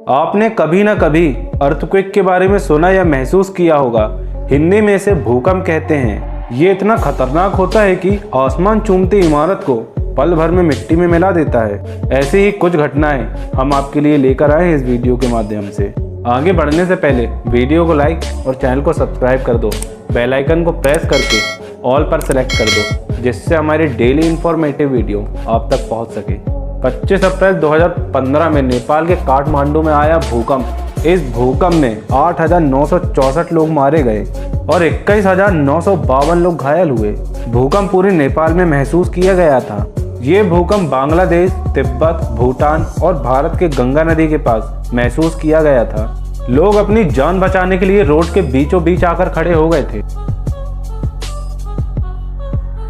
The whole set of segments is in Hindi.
आपने कभी ना कभी अर्थक्वेक के बारे में सुना या महसूस किया होगा। हिंदी में इसे भूकंप कहते हैं। ये इतना खतरनाक होता है कि आसमान चूमती इमारत को पल भर में मिट्टी में मिला देता है। ऐसी ही कुछ घटनाएं हम आपके लिए लेकर आए हैं इस वीडियो के माध्यम से। आगे बढ़ने से पहले वीडियो को लाइक और चैनल को सब्सक्राइब कर दो। बेल आइकन को प्रेस करके ऑल पर सेलेक्ट कर दो, जिससे हमारी डेली इंफॉर्मेटिव वीडियो आप तक पहुंच सके। 25 अप्रैल 2015 में नेपाल के काठमांडू में आया भूकंप। इस भूकंप में 8,964 लोग मारे गए और 21,952 लोग घायल हुए। भूकंप पूरे नेपाल में महसूस किया गया था। ये भूकंप बांग्लादेश, तिब्बत, भूटान और भारत के गंगा नदी के पास महसूस किया गया था। लोग अपनी जान बचाने के लिए रोड के बीचों बीच आकर खड़े हो गए थे।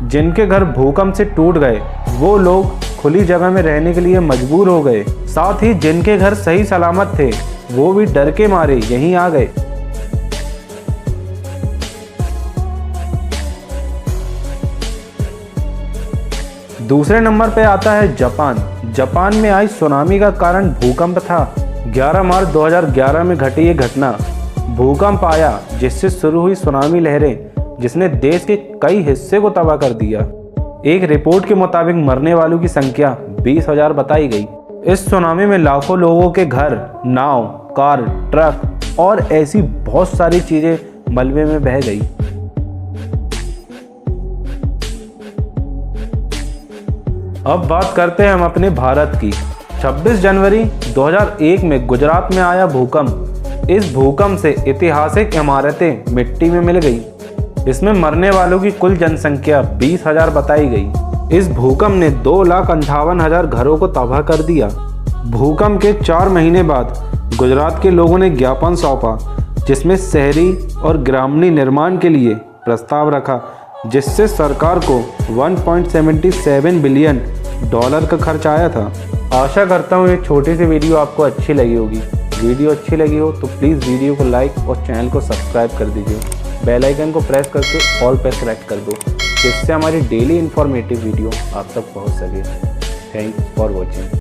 जिनके घर भूकंप से टूट गए वो लोग खुली जगह में रहने के लिए मजबूर हो गए। साथ ही जिनके घर सही सलामत थे वो भी डर के मारे यहीं आ गए। दूसरे नंबर पे आता है जापान। जापान में आई सुनामी का कारण भूकंप था। 11 मार्च 2011 में घटी ये घटना। भूकंप आया जिससे शुरू हुई सुनामी लहरें, जिसने देश के कई हिस्से को तबाह कर दिया। एक रिपोर्ट के मुताबिक मरने वालों की संख्या 20,000 बताई गई। इस सुनामी में लाखों लोगों के घर, नाव, कार, ट्रक और ऐसी बहुत सारी चीजें मलबे में बह गई। अब बात करते हैं हम अपने भारत की। 26 जनवरी 2001 में गुजरात में आया भूकंप। इस भूकंप से ऐतिहासिक इमारतें मिट्टी में मिल गई। इसमें मरने वालों की कुल जनसंख्या 20,000 बताई गई। इस भूकंप ने 2,58,000 घरों को तबाह कर दिया। भूकंप के 4 महीने बाद गुजरात के लोगों ने ज्ञापन सौंपा, जिसमें शहरी और ग्रामीण निर्माण के लिए प्रस्ताव रखा, जिससे सरकार को $1.77 बिलियन का खर्च आया था। आशा करता हूँ ये छोटी सी वीडियो आपको अच्छी लगी होगी। वीडियो अच्छी लगी हो तो प्लीज़ वीडियो को लाइक और चैनल को सब्सक्राइब कर दीजिए। बेल आइकन को प्रेस करके ऑल पर सेलेक्ट कर दो, जिससे हमारी डेली इंफॉर्मेटिव वीडियो आप तक पहुंच सके। Thanks for watching.